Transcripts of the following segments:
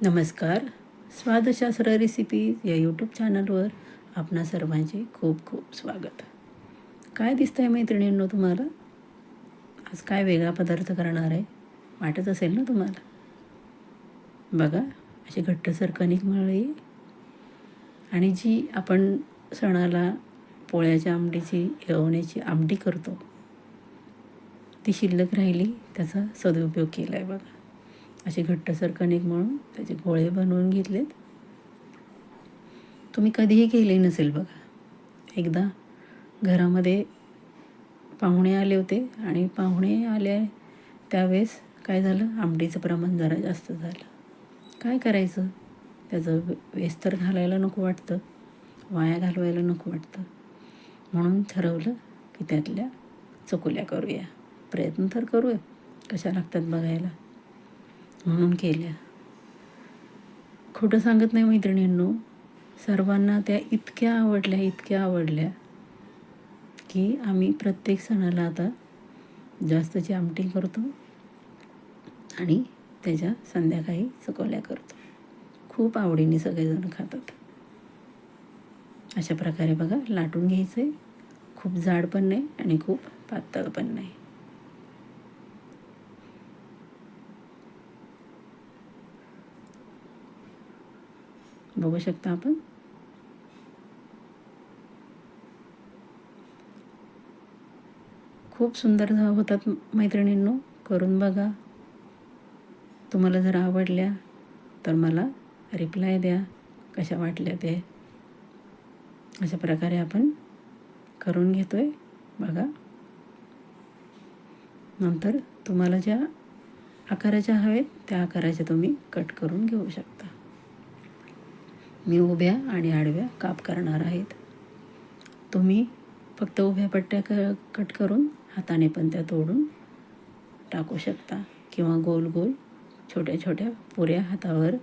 नमस्कार. स्वादशास्त्र रेसिपीज या यूट्यूब चॅनलवर आपणा सर्वांचे खूप खूप स्वागत. काय दिसतंय मैत्रिणींनो तुम्हाला? आज काय वेगळा पदार्थ करणार आहे वाटत असेल ना तुम्हाला? बघा, अशी घट्टसर कणिक मळली आणि जी आपण सणाला पोळ्याच्या आमटीची येवण्याची आमटी करतो ती शिल्लक राहिली, त्याचा सदुपयोग केला आहे बघा. असे घट्टसर कणिक मळून त्याचे गोळे बनवून घेतलेत. तुम्ही कधीही केले नसेल बघा. एकदा घरामध्ये पाहुणे आले होते आणि पाहुणे आले त्यावेळेस काय झालं, आमटीचं प्रमाण जरा जास्त झालं. काय करायचं, त्याचं वेस्ट तर घालायला नको वाटतं, वाया घालवायला नको वाटतं. म्हणून ठरवलं की त्यातल्या चकुल्या करूया. प्रयत्न तर करूया कशा लागतात बघायला, म्हणून केल्या. खोटं सांगत नाही मैत्रिणींनो, सर्वांना त्या इतक्या आवडल्या की आम्ही प्रत्येक सणाला आता जास्तची आमटी करतो आणि त्याच्या संध्याकाळी चकोल्या करतो. खूप आवडीने सगळेजण खातात. अशा प्रकारे बघा लाटून घ्यायचं आहे. खूप जाड पण नाही आणि खूप पातळ पण नाही. बघू शकता आपण. खूप सुंदर होतात मैत्रिणींनो, करून बघा. तुम्हाला जर आवडल्या तर मला रिप्लाय द्या कशा वाटल्या ते. अशा प्रकारे आपण करून घेतो आहे बघा. नंतर तुम्हाला ज्या आकाराच्या हवेत त्या आकाराचे तुम्ही कट करून घेऊ शकता. मी उभ्या आणि आडव्या काप करणार आहेत. तुम्ही फक्त उभ्या पट्ट्या कट करून हाताने पण त्या तोडून टाकू शकता किंवा गोल गोल छोट्या छोट्या पुऱ्या हातावर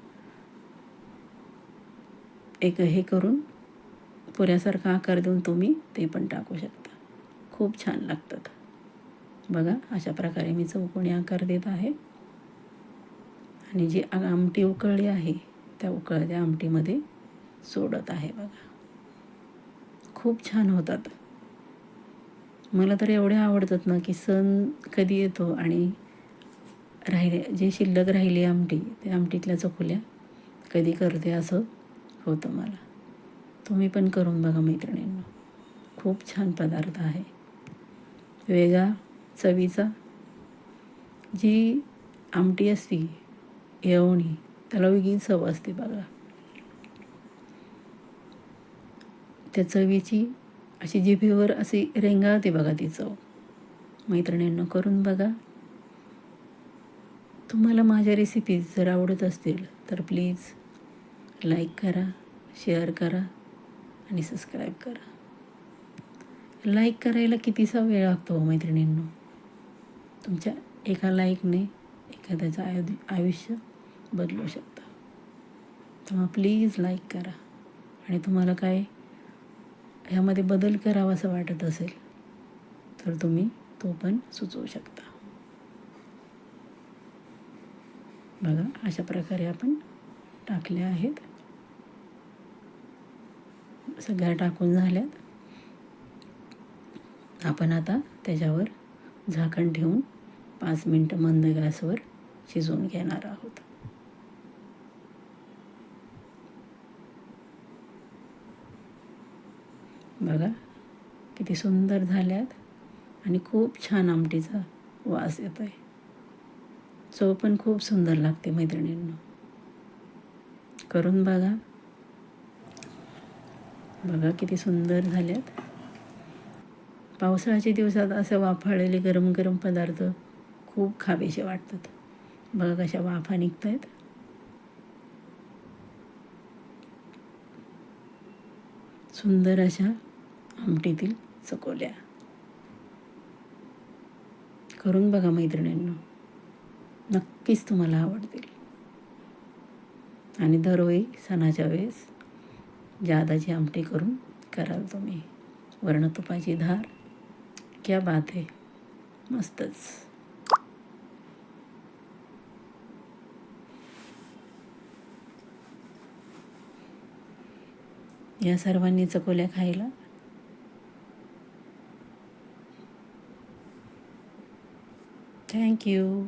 एक हे करून पुऱ्यासारखा आकार देऊन तुम्ही ते पण टाकू शकता. खूप छान लागतात बघा. अशा प्रकारे मी चौकोनी आकार देत आहे आणि जी आमटी उकळली आहे त्या उकळत्या आमटीमध्ये सोडत आहे बघा. खूप छान होतात. मला तर एवढे आवडतात ना की सण कधी येतो आणि जे शिल्लक राहिली आमटी, त्या आमटीतल्या चकुल्या कधी करते असं होतं मला. तुम्ही पण करून बघा मैत्रिणींनो. खूप छान पदार्थ आहे, वेगळा चवीचा. जी आमटी असती येवणी, त्याला वेगळीच चव असते बघा. त्या चवीची अशी जिभेवर अशी रेंगाळते बघा ती चव. मैत्रिणींनो करून बघा. तुम्हाला माझ्या रेसिपीज जर आवडत असतील तर प्लीज लाईक करा, शेअर करा आणि सबस्क्राईब करा. लाईक करायला कितीसा वेळ लागतो मैत्रिणींनो. तुमच्या एका लाईकने एखाद्याचं आयुष्य बदलू शकतं. तेव्हा प्लीज लाईक करा. आणि तुम्हाला काय ह्यामध्ये बदल करावा असं वाटत असेल तर तुम्ही तो पण सुचवू शकता. बघा अशा प्रकारे आपण टाकल्या आहेत. सगळ्या टाकून झाल्यात. आपण आता त्याच्यावर झाकण ठेवून 5 मिनटं मंद गॅसवर शिजवून घेणार आहोत. बघा किती सुंदर झाल्यात आणि खूप छान आमटीचा वास येतो आहे. चव पण खूप सुंदर लागते मैत्रिणींनो. करून बघा. बघा किती सुंदर झाल्यात. पावसाळ्याच्या दिवसात असं वाफाळलेले गरम गरम पदार्थ खूप खावेसे वाटतात. बघा कशा वाफा निघत आहेत. सुंदर अशा आमटीतील चकोल्या करून बघा मैत्रिणींनो. नक्कीच तुम्हाला आवडतील. आणि दरवेळी सणाच्या वेळेस जादाची आमटी करून कराल तुम्ही. वर्ण तुपाची धार, क्या बात आहे, मस्तच. या सर्वांनी चकोल्या खायला. थँक्यू.